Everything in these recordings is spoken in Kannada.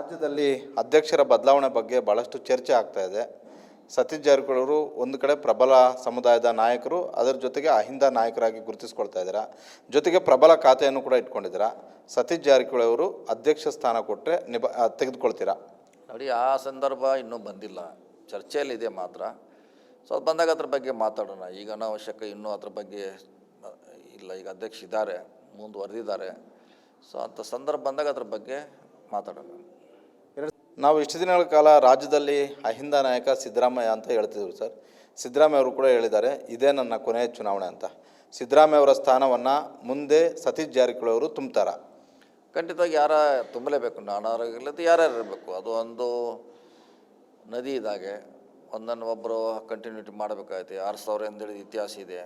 ರಾಜ್ಯದಲ್ಲಿ ಅಧ್ಯಕ್ಷರ ಬದಲಾವಣೆ ಬಗ್ಗೆ ಭಾಳಷ್ಟು ಚರ್ಚೆ ಆಗ್ತಾ ಇದೆ. ಸತೀಶ್ ಜಾರಕಿಹೊಳಿ ಅವರು ಒಂದು ಕಡೆ ಪ್ರಬಲ ಸಮುದಾಯದ ನಾಯಕರು, ಅದರ ಜೊತೆಗೆ ಅಹಿಂದ ನಾಯಕರಾಗಿ ಗುರುತಿಸ್ಕೊಳ್ತಾ ಇದ್ದಾರೆ. ಜೊತೆಗೆ ಪ್ರಬಲ ಖಾತೆಯನ್ನು ಕೂಡ ಇಟ್ಕೊಂಡಿದ್ದೀರಾ. ಸತೀಶ್ ಜಾರಕಿಹೊಳಿ ಅವರು ಅಧ್ಯಕ್ಷ ಸ್ಥಾನ ಕೊಟ್ಟರೆ ತೆಗೆದುಕೊಳ್ತೀರಾ? ನೋಡಿ, ಆ ಸಂದರ್ಭ ಇನ್ನೂ ಬಂದಿಲ್ಲ, ಚರ್ಚೆಯಲ್ಲಿದೆ ಮಾತ್ರ. ಸೊ ಅದು ಬಂದಾಗ ಅದ್ರ ಬಗ್ಗೆ ಮಾತಾಡೋಣ. ಈಗ ಅನಾವಶ್ಯಕ ಇನ್ನೂ ಅದ್ರ ಬಗ್ಗೆ ಇಲ್ಲ. ಈಗ ಅಧ್ಯಕ್ಷ ಇದ್ದಾರೆ, ಮುಂದುವರೆದಿದ್ದಾರೆ. ಸೊ ಅಂಥ ಸಂದರ್ಭ ಬಂದಾಗ ಅದ್ರ ಬಗ್ಗೆ ಮಾತಾಡೋಣ. ನಾವು ಇಷ್ಟು ದಿನಗಳ ಕಾಲ ರಾಜ್ಯದಲ್ಲಿ ಅಹಿಂದ ನಾಯಕ ಸಿದ್ದರಾಮಯ್ಯ ಅಂತ ಹೇಳ್ತಿದ್ರು ಸರ್. ಸಿದ್ದರಾಮಯ್ಯ ಅವರು ಕೂಡ ಹೇಳಿದ್ದಾರೆ, ಇದೇ ನನ್ನ ಕೊನೆಯ ಚುನಾವಣೆ ಅಂತ. ಸಿದ್ದರಾಮಯ್ಯ ಅವರ ಸ್ಥಾನವನ್ನು ಮುಂದೆ ಸತೀಶ್ ಜಾರಕಿಹೊಳಿ ಅವರು ತುಂಬ್ತಾರ? ಖಂಡಿತವಾಗಿ ಯಾರ ತುಂಬಲೇಬೇಕು, ನಾನಾಗಿಲ್ಲದ ಯಾರ್ಯಾರು ಇರಬೇಕು. ಅದು ಒಂದು ನದಿ ಇದ್ದಾಗೆ ಒಂದನ್ನು ಒಬ್ಬರು ಕಂಟಿನ್ಯೂಟಿ ಮಾಡಬೇಕಾಯ್ತು. 6000 ಎಂದೇಳಿದ ಇತಿಹಾಸ ಇದೆ.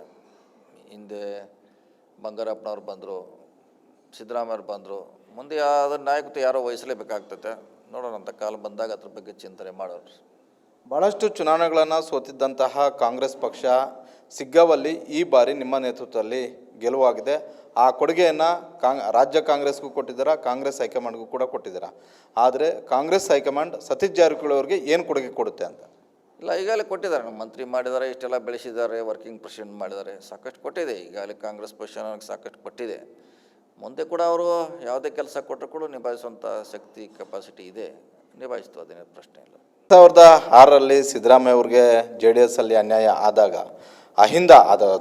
ಹಿಂದೆ ಬಂಗಾರಪ್ಪನವ್ರು ಬಂದರು, ಸಿದ್ದರಾಮಯ್ಯವ್ರು ಬಂದರು. ಮುಂದೆ ಅದರ ನಾಯಕತ್ವ ಯಾರೋ ವಹಿಸಲೇಬೇಕಾಗ್ತೈತೆ. ನೋಡೋಣ, ಅಂತ ಕಾಲ ಬಂದಾಗ ಅದ್ರ ಬಗ್ಗೆ ಚಿಂತನೆ ಮಾಡೋರು. ಭಾಳಷ್ಟು ಚುನಾವಣೆಗಳನ್ನು ಸೋತಿದ್ದಂತಹ ಕಾಂಗ್ರೆಸ್ ಪಕ್ಷ ಸಿಗ್ಗಾವಲ್ಲಿ ಈ ಬಾರಿ ನಿಮ್ಮ ನೇತೃತ್ವದಲ್ಲಿ ಗೆಲುವಾಗಿದೆ. ಆ ಕೊಡುಗೆಯನ್ನು ರಾಜ್ಯ ಕಾಂಗ್ರೆಸ್ಗೂ ಕೊಟ್ಟಿದ್ದೀರಾ, ಕಾಂಗ್ರೆಸ್ ಹೈಕಮಾಂಡ್ಗೂ ಕೂಡ ಕೊಟ್ಟಿದ್ದೀರಾ. ಆದರೆ ಕಾಂಗ್ರೆಸ್ ಹೈಕಮಾಂಡ್ ಸತೀಶ್ ಜಾರಕಿಹೊಳಿ ಅವರಿಗೆ ಏನು ಕೊಡುಗೆ ಕೊಡುತ್ತೆ ಅಂತ? ಇಲ್ಲ, ಈಗಾಗಲೇ ಕೊಟ್ಟಿದ್ದಾರೆ. ನಮ್ಮ ಮಂತ್ರಿ ಮಾಡಿದ್ದಾರೆ, ಇಷ್ಟೆಲ್ಲ ಬೆಳೆಸಿದ್ದಾರೆ, ವರ್ಕಿಂಗ್ ಪ್ರೆಸಿಡೆಂಟ್ ಮಾಡಿದ್ದಾರೆ, ಸಾಕಷ್ಟು ಕೊಟ್ಟಿದೆ. ಈಗಾಗಲೇ ಕಾಂಗ್ರೆಸ್ ಪಕ್ಷ ನನಗೆ ಸಾಕಷ್ಟು ಕೊಟ್ಟಿದೆ. ಮುಂದೆ ಕೂಡ ಅವರು ಯಾವುದೇ ಕೆಲಸ ಕೊಟ್ಟರು ಕೂಡ ನಿಭಾಯಿಸುವಂಥ ಶಕ್ತಿ, ಕೆಪಾಸಿಟಿ ಇದೆ, ನಿಭಾಯಿಸ್ತು, ಅದೇನೇ ಪ್ರಶ್ನೆ ಇಲ್ಲ. 2006ರಲ್ಲಿ ಸಿದ್ದರಾಮಯ್ಯ ಅವ್ರಿಗೆ JDS ಅಲ್ಲಿ ಅನ್ಯಾಯ ಆದಾಗ ಅಹಿಂದ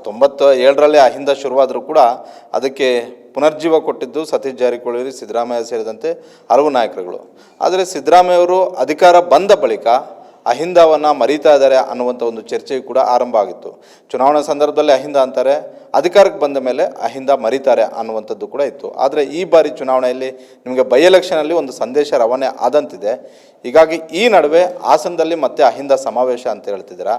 97ರಲ್ಲಿ ಅಹಿಂದ ಶುರುವಾದರೂ ಕೂಡ ಅದಕ್ಕೆ ಪುನರ್ಜೀವ ಕೊಟ್ಟಿದ್ದು ಸತೀಶ್ ಜಾರಕಿಹೊಳಿ, ಸಿದ್ದರಾಮಯ್ಯ ಸೇರಿದಂತೆ ಹಲವು ನಾಯಕರುಗಳು. ಆದರೆ ಸಿದ್ದರಾಮಯ್ಯ ಅವರು ಅಧಿಕಾರ ಬಂದ ಬಳಿಕ ಅಹಿಂದವನ್ನು ಮರೀತಾ ಇದ್ದಾರೆ ಅನ್ನುವಂಥ ಒಂದು ಚರ್ಚೆಯು ಕೂಡ ಆರಂಭ ಆಗಿತ್ತು. ಚುನಾವಣಾ ಸಂದರ್ಭದಲ್ಲಿ ಅಹಿಂದ ಅಂತಾರೆ, ಅಧಿಕಾರಕ್ಕೆ ಬಂದ ಮೇಲೆ ಅಹಿಂದ ಮರೀತಾರೆ ಅನ್ನುವಂಥದ್ದು ಕೂಡ ಇತ್ತು. ಆದರೆ ಈ ಬಾರಿ ಚುನಾವಣೆಯಲ್ಲಿ ನಿಮಗೆ ಬೈ ಎಲೆಕ್ಷನಲ್ಲಿ ಒಂದು ಸಂದೇಶ ರವಾನೆ ಆದಂತಿದೆ. ಹೀಗಾಗಿ ಈ ನಡುವೆ ಹಾಸನದಲ್ಲಿ ಮತ್ತೆ ಅಹಿಂದ ಸಮಾವೇಶ ಅಂತ ಹೇಳ್ತಿದ್ದೀರಾ.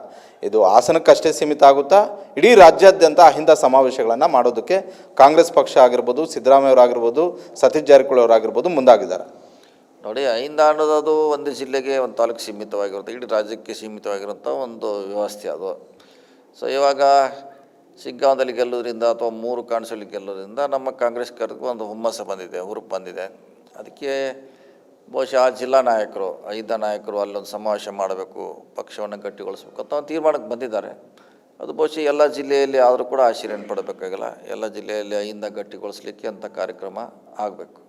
ಇದು ಹಾಸನಕ್ಕಷ್ಟೇ ಸೀಮಿತ ಆಗುತ್ತಾ? ಇಡೀ ರಾಜ್ಯಾದ್ಯಂತ ಅಹಿಂದ ಸಮಾವೇಶಗಳನ್ನು ಮಾಡೋದಕ್ಕೆ ಕಾಂಗ್ರೆಸ್ ಪಕ್ಷ ಆಗಿರ್ಬೋದು, ಸಿದ್ದರಾಮಯ್ಯ ಅವರಾಗಿರ್ಬೋದು, ಸತೀಶ್ ಜಾರಕಿಹೊಳಿ ಅವರಾಗಿರ್ಬೋದು ಮುಂದಾಗಿದ್ದಾರೆ. ನೋಡಿ, ಅಹಿಂದ ಅನ್ನೋದು ಒಂದು ಜಿಲ್ಲೆಗೆ, ಒಂದು ತಾಲೂಕು ಸೀಮಿತವಾಗಿರುತ್ತೆ, ಇಡೀ ರಾಜ್ಯಕ್ಕೆ ಸೀಮಿತವಾಗಿರುವಂಥ ಒಂದು ವ್ಯವಸ್ಥೆ ಅದು. ಸೊ ಇವಾಗ ಶಿಗ್ಗಾಂವದಲ್ಲಿ ಗೆಲ್ಲೋದ್ರಿಂದ ಅಥವಾ 3 ಕಾಣಿಸಲಿ ಗೆಲ್ಲೋದ್ರಿಂದ ನಮ್ಮ ಕಾಂಗ್ರೆಸ್ ಕರೆಗೂ ಒಂದು ಹುಮ್ಮಸ್ಸು ಬಂದಿದೆ, ಹುರುಪು ಬಂದಿದೆ. ಅದಕ್ಕೆ ಬಹುಶಃ ಆ ಜಿಲ್ಲಾ ನಾಯಕರು, ಅಹಿಂದ ನಾಯಕರು ಅಲ್ಲೊಂದು ಸಮಾವೇಶ ಮಾಡಬೇಕು, ಪಕ್ಷವನ್ನು ಗಟ್ಟಿಗೊಳಿಸ್ಬೇಕು ಅಂತ ಒಂದು ತೀರ್ಮಾನಕ್ಕೆ ಬಂದಿದ್ದಾರೆ. ಅದು ಬಹುಶಃ ಎಲ್ಲ ಜಿಲ್ಲೆಯಲ್ಲಿ ಆದರೂ ಕೂಡ ಆಶೀರ್ವಾದ ಪಡಬೇಕಾಗಿಲ್ಲ. ಎಲ್ಲ ಜಿಲ್ಲೆಯಲ್ಲಿ ಅಹಿಂದ ಗಟ್ಟಿಗೊಳಿಸ್ಲಿಕ್ಕೆ ಅಂಥ ಕಾರ್ಯಕ್ರಮ ಆಗಬೇಕು.